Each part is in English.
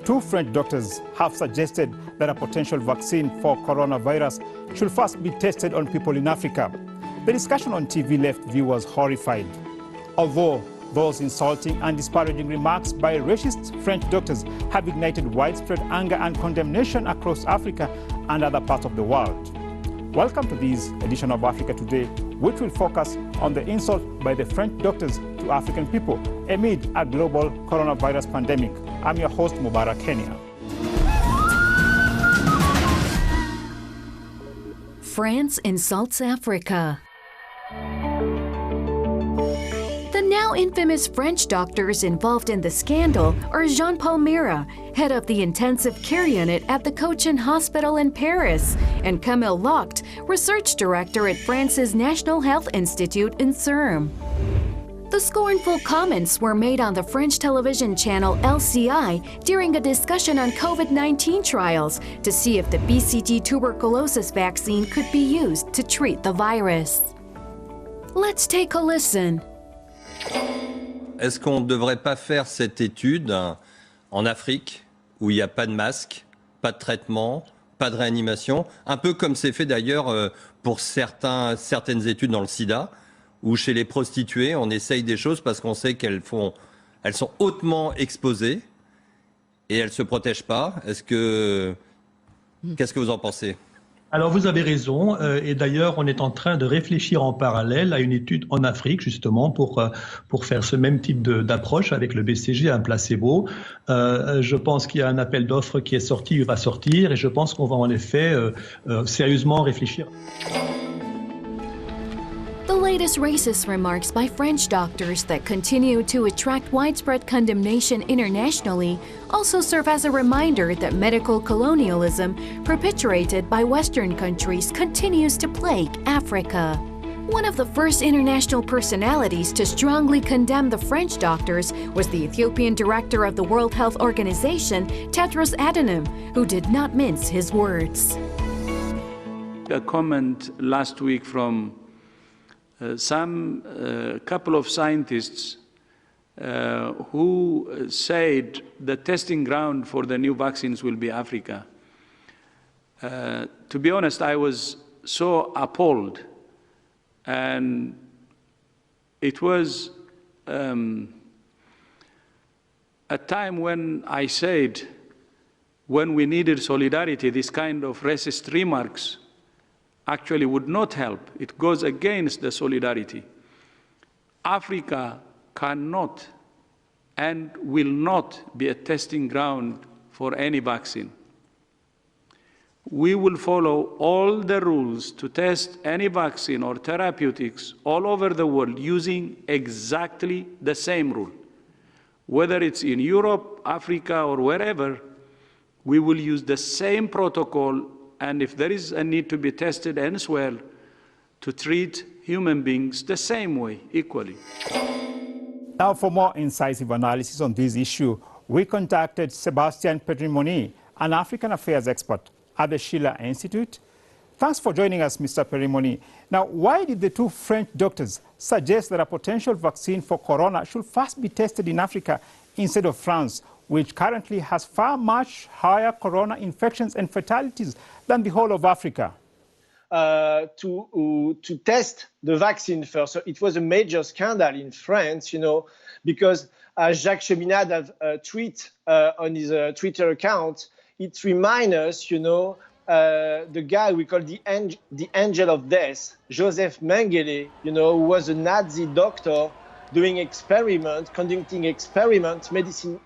Two French doctors have suggested that a potential vaccine for coronavirus should first be tested on people in Africa. The discussion on TV left viewers horrified. Although those insulting and disparaging remarks by racist French doctors have ignited widespread anger and condemnation across Africa and other parts of the world. Welcome to this edition of Africa Today, which will focus on the insult by the French doctors to African people amid a global coronavirus pandemic. I'm your host, Mubarak Kenya. France insults Africa. The now infamous French doctors involved in the scandal are Jean-Paul Mira, head of the intensive care unit at the Cochin Hospital in Paris, and Camille Locht, research director at France's National Health Institute in CERM. The scornful comments were made on the French television channel LCI during a discussion on COVID-19 trials to see if the BCG tuberculosis vaccine could be used to treat the virus. Let's take a listen. Est-ce qu'on ne devrait pas faire cette étude en Afrique, où il n'y a pas de masque, pas de traitement, pas de réanimation, un peu comme c'est fait d'ailleurs pour certaines études dans le sida, où chez les prostituées, on essaye des choses parce qu'on sait qu'elles sont hautement exposées et elles ne se protègent pas. Qu'est-ce que vous en pensez ? Alors vous avez raison, et d'ailleurs on est en train de réfléchir en parallèle à une étude en Afrique justement pour faire ce même type d'approche avec le BCG, un placebo. Je pense qu'il y a un appel d'offres qui est sorti, il va sortir, et je pense qu'on va en effet sérieusement réfléchir. The latest racist remarks by French doctors that continue to attract widespread condemnation internationally also serve as a reminder that medical colonialism perpetuated by Western countries continues to plague Africa. One of the first international personalities to strongly condemn the French doctors was the Ethiopian director of the World Health Organization, Tedros Adhanom, who did not mince his words. A comment last week from some couple of scientists who said the testing ground for the new vaccines will be Africa. To be honest, I was so appalled, and it was a time when I said, when we needed solidarity, this kind of racist remarks actually would not help. It goes against the solidarity. Africa cannot and will not be a testing ground for any vaccine. We will follow all the rules to test any vaccine or therapeutics all over the world using exactly the same rule. Whether it's in Europe, Africa, or wherever, we will use the same protocol, and if there is a need to be tested elsewhere, to treat human beings the same way, equally. Now, for more incisive analysis on this issue, we contacted Sébastien Périmoni, an African affairs expert at the Schiller Institute. Thanks for joining us, Mr. Périmoni. Now, why did the two French doctors suggest that a potential vaccine for corona should first be tested in Africa instead of France, which currently has far much higher corona infections and fatalities than the whole of Africa? To test the vaccine first. So it was a major scandal in France, because Jacques Cheminade have a tweet on his Twitter account. It reminds us, the guy we call the angel of death, Joseph Mengele, who was a Nazi doctor doing conducting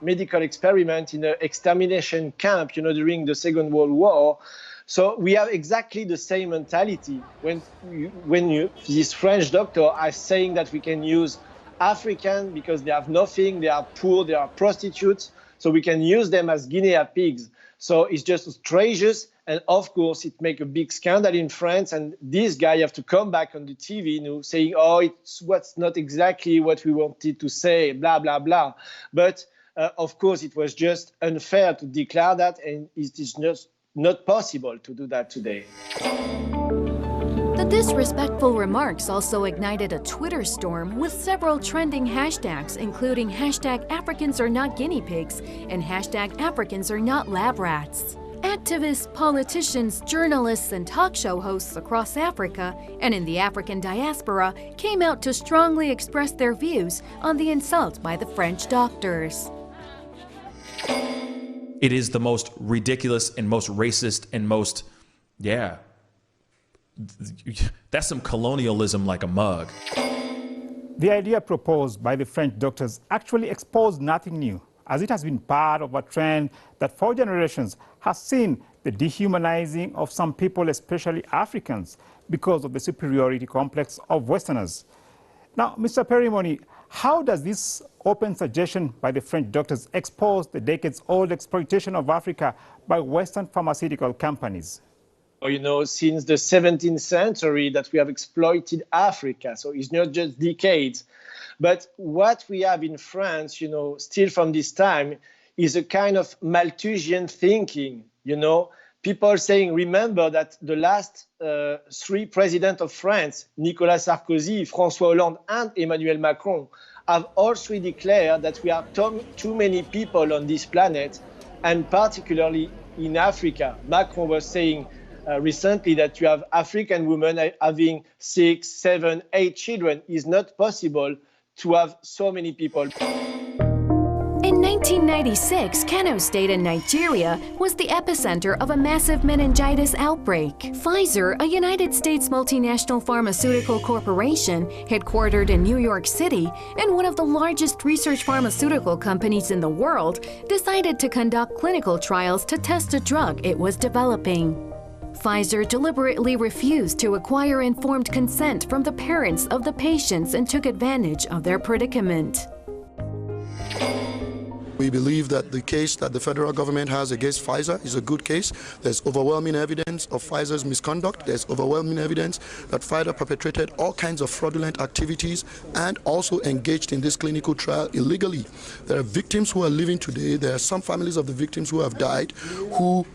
medical experiment in an extermination camp, during the Second World War. So we have exactly the same mentality when these French doctors are saying that we can use African because they have nothing, they are poor, they are prostitutes, so we can use them as guinea pigs. So it's just outrageous, and of course it makes a big scandal in France, and this guy have to come back on the TV saying, oh, it's what's not exactly what we wanted to say, blah, blah, blah. But of course it was just unfair to declare that, and it is just not possible to do that today. The The disrespectful remarks also ignited a Twitter storm with several trending hashtags, including hashtag Africans are not guinea pigs and hashtag Africans are not lab rats. Activists, politicians, journalists, and talk show hosts across Africa and in the African diaspora came out to strongly express their views on the insult by the French doctors. It is the most ridiculous and most racist and most, that's some colonialism like a mug. The idea proposed by the French doctors actually exposed nothing new, as it has been part of a trend that for generations has seen the dehumanizing of some people, especially Africans, because of the superiority complex of Westerners. Now, Mr. Perimoni, how does this open suggestion by the French doctors expose the decades-old exploitation of Africa by Western pharmaceutical companies? You know, since the 17th century that we have exploited Africa, so it's not just decades. But what we have in France, you know, still from this time, is a kind of Malthusian thinking, you know. People saying, remember that the last three presidents of France, Nicolas Sarkozy, François Hollande, and Emmanuel Macron, have all three declared that we are too many people on this planet, and particularly in Africa. Macron was saying recently that you have African women having 6, 7, 8 children. It's not possible to have so many people. In 1996, Kano State in Nigeria was the epicenter of a massive meningitis outbreak. Pfizer, a United States multinational pharmaceutical corporation headquartered in New York City and one of the largest research pharmaceutical companies in the world, decided to conduct clinical trials to test a drug it was developing. Pfizer deliberately refused to acquire informed consent from the parents of the patients and took advantage of their predicament. We believe that the case that the federal government has against Pfizer is a good case. There's overwhelming evidence of Pfizer's misconduct. There's overwhelming evidence that Pfizer perpetrated all kinds of fraudulent activities and also engaged in this clinical trial illegally. There are victims who are living today. There are some families of the victims who have died who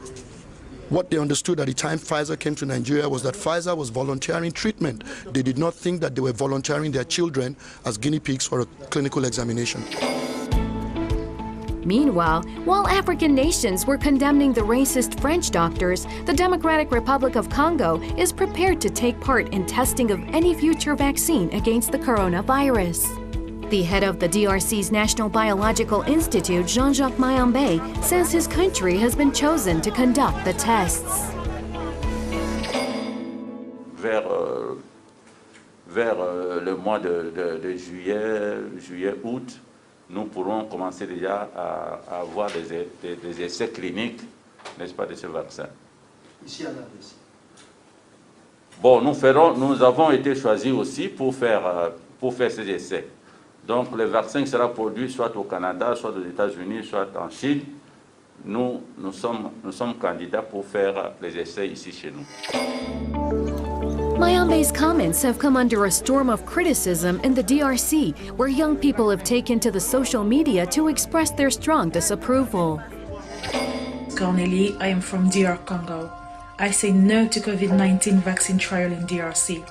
what they understood at the time Pfizer came to Nigeria was that Pfizer was volunteering treatment. They did not think that they were volunteering their children as guinea pigs for a clinical examination. Meanwhile, while African nations were condemning the racist French doctors, the Democratic Republic of Congo is prepared to take part in testing of any future vaccine against the coronavirus. The head of the DRC's National Biological Institute, Jean-Jacques Mayambe, says his country has been chosen to conduct the tests. Vers le mois de juillet, août, nous pourrons commencer déjà à avoir des essais cliniques, n'est-ce pas, de ce vaccin. Ici à l'ADC. Bon, nous avons été choisis aussi pour faire ces essais. Donc, le vaccin sera produit soit au Canada, soit aux États-Unis, soit en Chine. Nous sommes candidats pour faire les essais ici chez nous. Mayambe's comments have come under a storm of criticism in the DRC, where young people have taken to the social media to express their strong disapproval. Cornelie, I am from DR Congo. I say no to COVID-19 vaccine trial in DRC.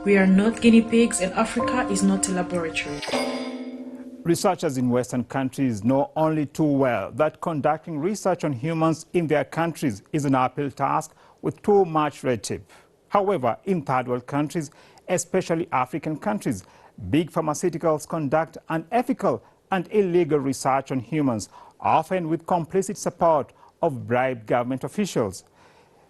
We are not guinea pigs and Africa is not a laboratory. Researchers in Western countries know only too well that conducting research on humans in their countries is an uphill task with too much red tape. However, in third world countries, especially African countries, big pharmaceuticals conduct unethical and illegal research on humans, often with complicit support of bribed government officials.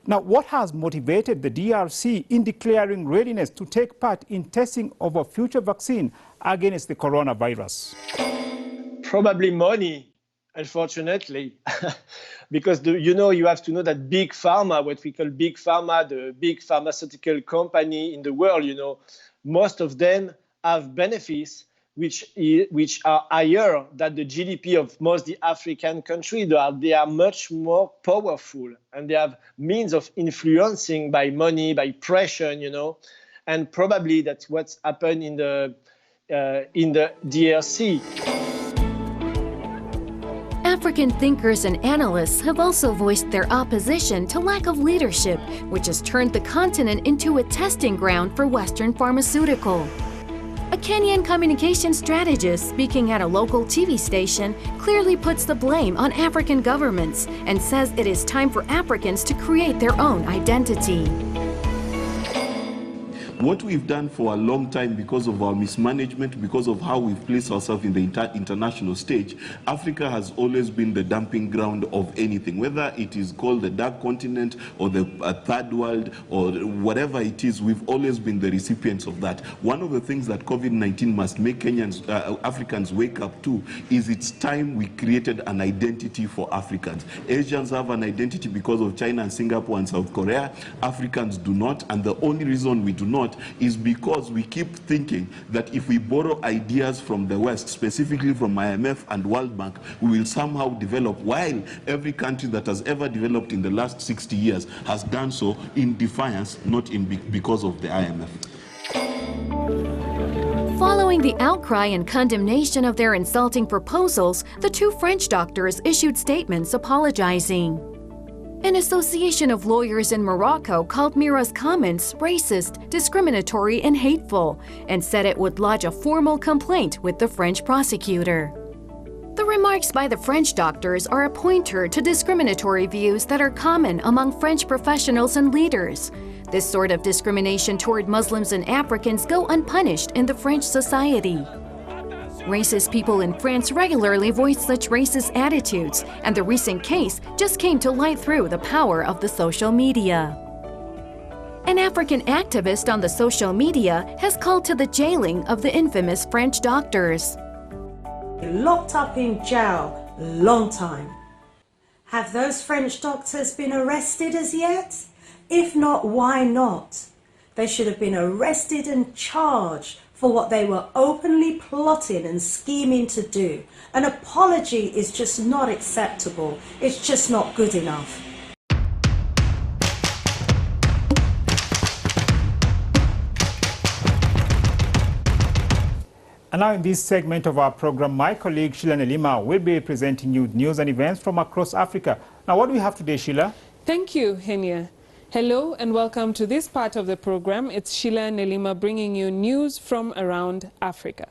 Now, what has motivated the DRC in declaring readiness to take part in testing of a future vaccine against the coronavirus? Probably money, unfortunately, because you have to know that big pharma, what we call big pharma, the big pharmaceutical company in the world, most of them have benefits which are higher than the GDP of most the African countries. They are much more powerful and they have means of influencing by money, by pressure, and probably that's what's happened in the DRC. African thinkers and analysts have also voiced their opposition to lack of leadership, which has turned the continent into a testing ground for Western pharmaceutical. A Kenyan communication strategist speaking at a local TV station clearly puts the blame on African governments and says it is time for Africans to create their own identity. What we've done for a long time, because of our mismanagement, because of how we've placed ourselves in the international stage, Africa has always been the dumping ground of anything, whether it is called the dark continent or the third world or whatever it is. We've always been the recipients of that. One of the things that COVID-19 must make Kenyans, Africans wake up to is it's time we created an identity for Africans. Asians have an identity because of China and Singapore and South Korea. Africans do not, and the only reason we do not is because we keep thinking that if we borrow ideas from the West, specifically from IMF and World Bank, we will somehow develop, while every country that has ever developed in the last 60 years has done so in defiance, not because of the IMF. Following the outcry and condemnation of their insulting proposals, the two French doctors issued statements apologizing. An association of lawyers in Morocco called Mira's comments racist, discriminatory, and hateful, and said it would lodge a formal complaint with the French prosecutor. The remarks by the French doctors are a pointer to discriminatory views that are common among French professionals and leaders. This sort of discrimination toward Muslims and Africans go unpunished in the French society. Racist people in France regularly voice such racist attitudes, and the recent case just came to light through the power of the social media. An African activist on the social media has called to the jailing of the infamous French doctors. Locked up in jail a long time. Have those French doctors been arrested as yet? If not, why not? They should have been arrested and charged for what they were openly plotting and scheming to do. An apology is just not acceptable. It's just not good enough. And now in this segment of our program, my colleague Sheila Nelima will be presenting you news and events from across Africa. Now, what do we have today, Sheila? Thank you, Henia. Hello and welcome to this part of the program. It's Sheila Nelima bringing you news from around Africa.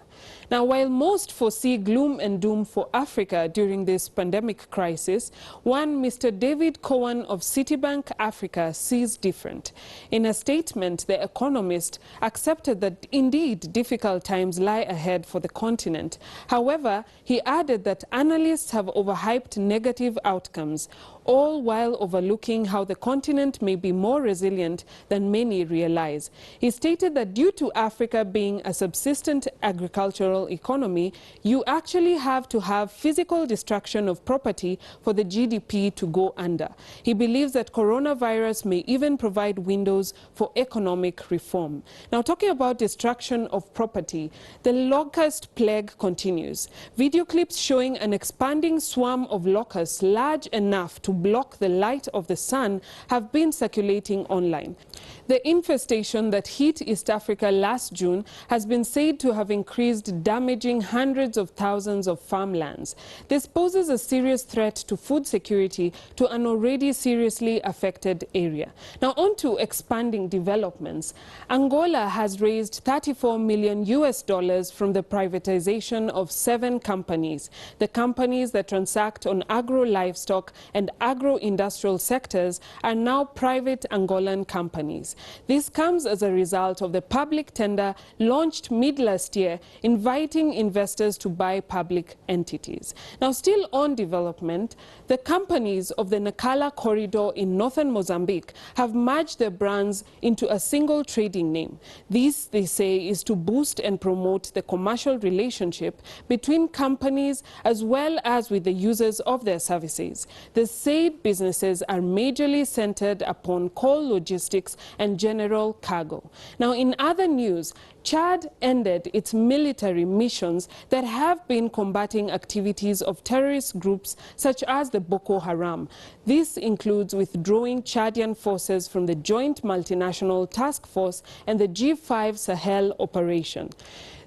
Now, while most foresee gloom and doom for Africa during this pandemic crisis, one Mr. David Cowan of Citibank Africa sees different. In a statement, the economist accepted that indeed difficult times lie ahead for the continent. However, he added that analysts have overhyped negative outcomes, all while overlooking how the continent may be more resilient than many realize. He stated that due to Africa being a subsistent agricultural economy, you actually have to have physical destruction of property for the GDP to go under. He believes that coronavirus may even provide windows for economic reform. Now, talking about destruction of property, the locust plague continues. Video clips showing an expanding swarm of locusts large enough to block the light of the sun have been circulating online. The infestation that hit East Africa last June has been said to have increased, damaging hundreds of thousands of farmlands. This poses a serious threat to food security to an already seriously affected area. Now, on to expanding developments. Angola has raised $34 million from the privatization of 7 companies. The companies that transact on agro-livestock and agro-industrial sectors are now private Angolan companies. This comes as a result of the public tender launched mid-last year, inviting investors to buy public entities. Now, still on development, the companies of the Nacala corridor in northern Mozambique have merged their brands into a single trading name. This, they say, is to boost and promote the commercial relationship between companies as well as with the users of their services. The said businesses are majorly centered upon coal logistics and general cargo. Now, in other news, Chad ended its military missions that have been combating activities of terrorist groups such as the Boko Haram. This includes withdrawing Chadian forces from the Joint Multinational Task Force and the G5 Sahel operation.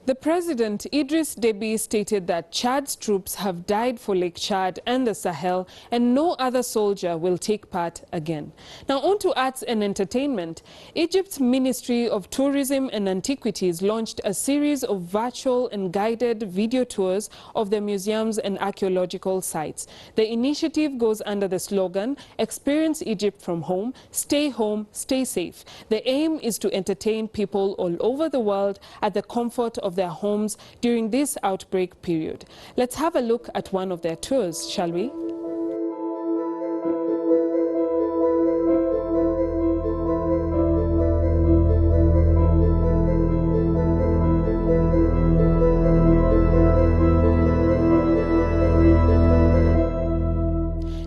The president, Idriss Deby, stated that Chad's troops have died for Lake Chad and the Sahel, and no other soldier will take part again. Now on to arts and entertainment. Egypt's Ministry of Tourism and Antiquities launched a series of virtual and guided video tours of the museums and archaeological sites. The initiative goes under the slogan, "Experience Egypt from home, stay safe." The aim is to entertain people all over the world at the comfort of their homes during this outbreak period. Let's have a look at one of their tours, shall we?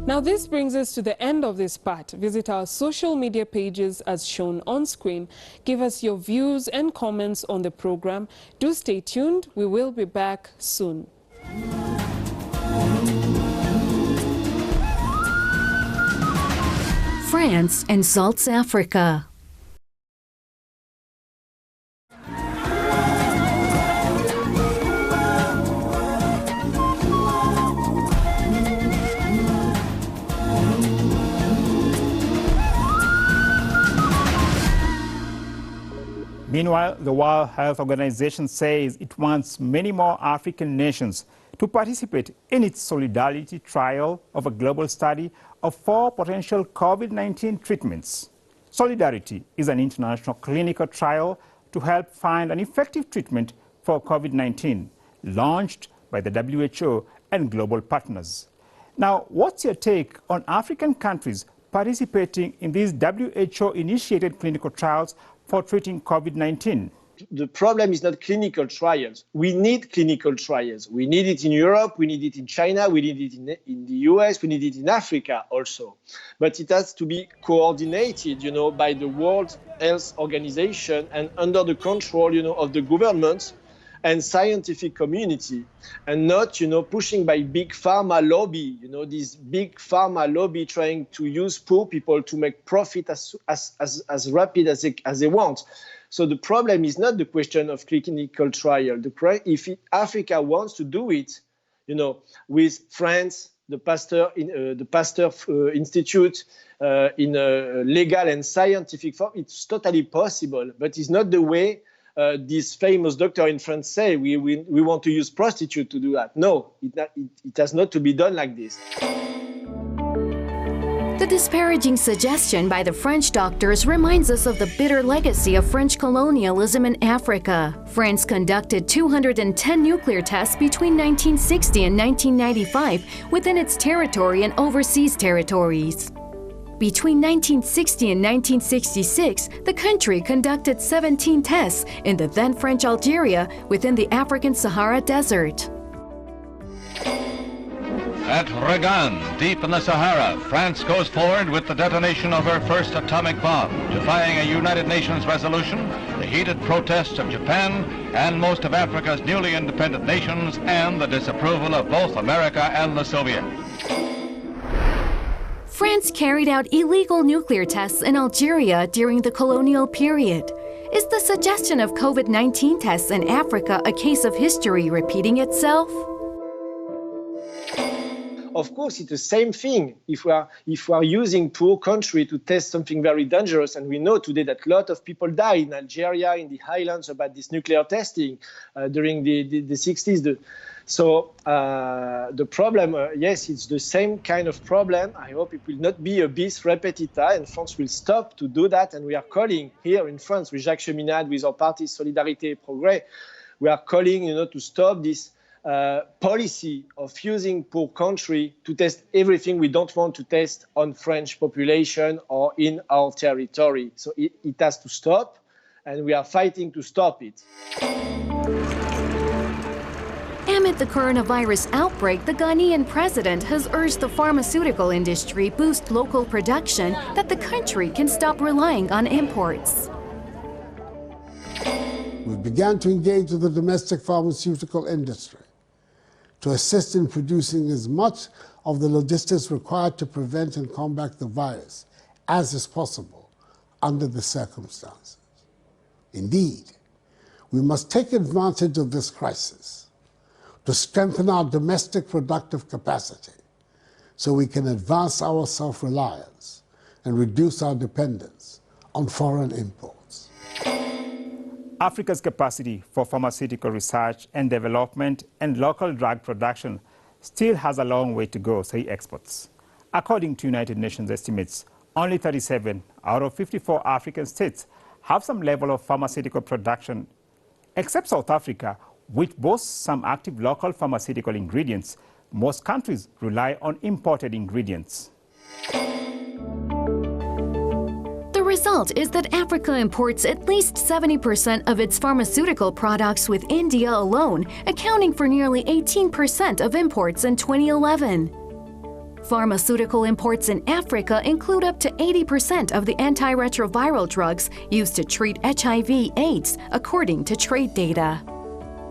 Now this brings us to the end of this part. Visit our social media pages as shown on screen. Give us your views and comments on the program. Do stay tuned. We will be back soon. France insults Africa. Meanwhile, the World Health Organization says it wants many more African nations to participate in its solidarity trial of a global study of 4 potential COVID-19 treatments. Solidarity is an international clinical trial to help find an effective treatment for COVID-19, launched by the WHO and global partners. Now, what's your take on African countries participating in these WHO-initiated clinical trials for treating COVID-19? The problem is not clinical trials. We need clinical trials. We need it in Europe, we need it in China, we need it in the US, we need it in Africa also. But it has to be coordinated, by the World Health Organization and under the control, of the governments and scientific community, and not, pushing by big pharma lobby, this big pharma lobby trying to use poor people to make profit as rapid as they want. So the problem is not the question of clinical trial. If Africa wants to do it, with France, the Pasteur Institute, in a legal and scientific form, it's totally possible, but it's not the way this famous doctor in France say we want to use prostitute to do that. No, it has not to be done like this. The disparaging suggestion by the French doctors reminds us of the bitter legacy of French colonialism in Africa. France conducted 210 nuclear tests between 1960 and 1995 within its territory and overseas territories. Between 1960 and 1966, the country conducted 17 tests in the then French Algeria within the African Sahara Desert. At Regan, deep in the Sahara, France goes forward with the detonation of her first atomic bomb, defying a United Nations resolution, the heated protests of Japan and most of Africa's newly independent nations, and the disapproval of both America and the Soviets. France carried out illegal nuclear tests in Algeria during the colonial period. Is the suggestion of COVID-19 tests in Africa a case of history repeating itself? Of course, it's the same thing. If we are using poor country to test something very dangerous, and we know today that a lot of people died in Algeria, in the highlands, about this nuclear testing during the 60s. So the problem, yes, it's the same kind of problem. I hope it will not be a bis repetita, and France will stop to do that. And we are calling here in France with Jacques Cheminade, with our party Solidarité et Progrès, we are calling, to stop this policy of using poor country to test everything we don't want to test on French population or in our territory. So it has to stop, and we are fighting to stop it. Amid the coronavirus outbreak, the Ghanaian president has urged the pharmaceutical industry boost local production that the country can stop relying on imports. We began to engage with the domestic pharmaceutical industry to assist in producing as much of the logistics required to prevent and combat the virus as is possible under the circumstances. Indeed, We must take advantage of this crisis to strengthen our domestic productive capacity so we can advance our self-reliance and reduce our dependence on foreign imports. Africa's capacity for pharmaceutical research and development and local drug production still has a long way to go, say experts. According to United Nations estimates, only 37 out of 54 African states have some level of pharmaceutical production. Except South Africa, which boasts some active local pharmaceutical ingredients, most countries rely on imported ingredients. The result is that Africa imports at least 70% of its pharmaceutical products, with India alone accounting for nearly 18% of imports in 2011. Pharmaceutical imports in Africa include up to 80% of the antiretroviral drugs used to treat HIV/AIDS, according to trade data.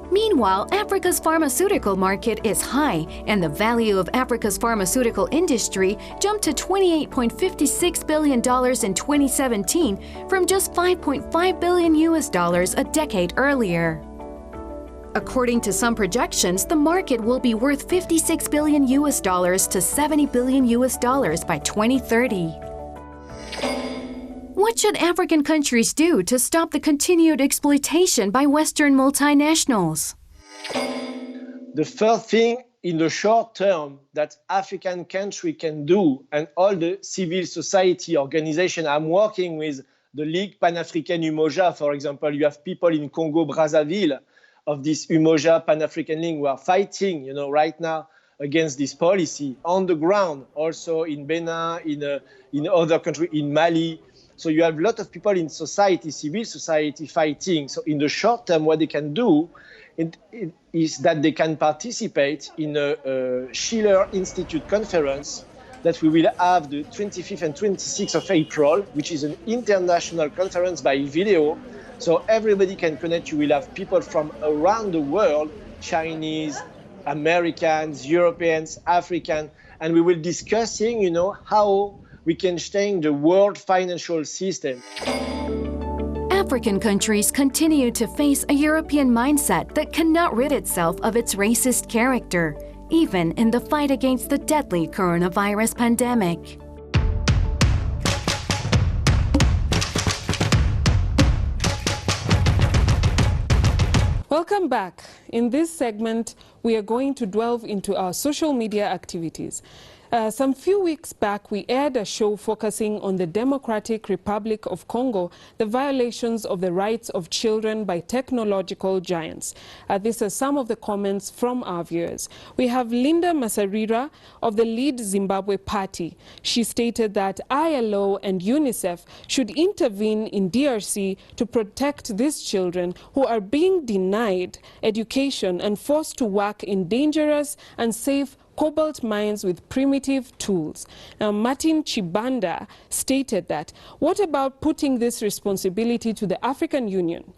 Meanwhile, Africa's pharmaceutical market is high, and the value of Africa's pharmaceutical industry jumped to $28.56 billion in 2017 from just $5.5 billion a decade earlier. According to some projections, the market will be worth $56 billion to $70 billion by 2030. What should African countries do to stop the continued exploitation by Western multinationals? The first thing in the short term that African country can do, and all the civil society organizations I'm working with, the Ligue Pan-Africaine Umoja, for example, you have people in Congo, Brazzaville, of this Umoja Pan-African League who are fighting, right now against this policy on the ground, also in Benin, in other countries, in Mali. So you have a lot of people in society, civil society, fighting. So in the short term, what they can do is that they can participate in a Schiller Institute conference that we will have the 25th and 26th of April, which is an international conference by video. So everybody can connect. You will have people from around the world, Chinese, Americans, Europeans, African, and we will discussing, how we can change the world financial system. African countries continue to face a European mindset that cannot rid itself of its racist character, even in the fight against the deadly coronavirus pandemic. Welcome back. In this segment, we are going to delve into our social media activities. Some few weeks back, we aired a show focusing on the Democratic Republic of Congo, the violations of the rights of children by technological giants. These are some of the comments from our viewers. We have Linda Masarira of the Lead Zimbabwe Party. She stated that ILO and UNICEF should intervene in DRC to protect these children who are being denied education and forced to work in dangerous and safe cobalt mines with primitive tools. Now, Martin Chibanda stated that, what about putting this responsibility to the African Union?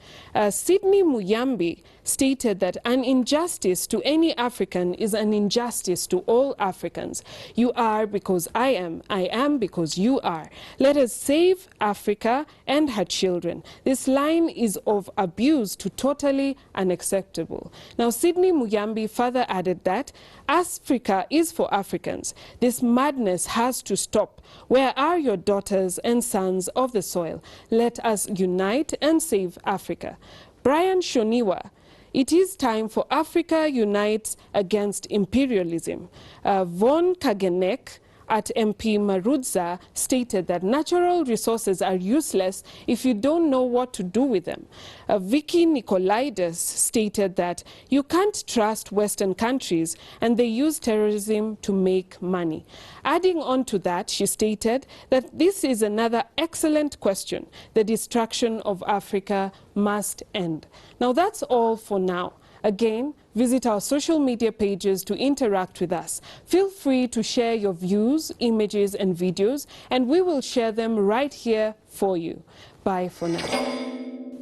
Sydney Muyambi stated that an injustice to any African is an injustice to all Africans. You are because I am because you are. Let us save Africa and her children. This line is of abuse to totally unacceptable. Now, Sydney Muyambi further added that Africa is for Africans. This madness has to stop. Where are your daughters and sons of the soil? Let us unite and save Africa. Brian Shoniwa, it is time for Africa unites against imperialism. Von Kagenek at MP Marudza stated that natural resources are useless if you don't know what to do with them. Vicky Nicolaides stated that you can't trust Western countries and they use terrorism to make money. Adding on to that, she stated that this is another excellent question. The destruction of Africa must end. Now that's all for now. Again, visit our social media pages to interact with us. Feel free to share your views, images, and videos, and we will share them right here for you. Bye for now.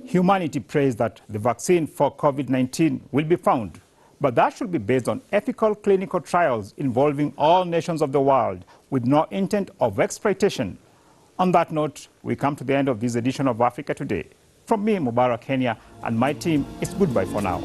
Humanity prays that the vaccine for COVID-19 will be found, but that should be based on ethical clinical trials involving all nations of the world with no intent of exploitation. On that note, we come to the end of this edition of Africa Today. From me, Mubarak Kenya, and my team, it's goodbye for now.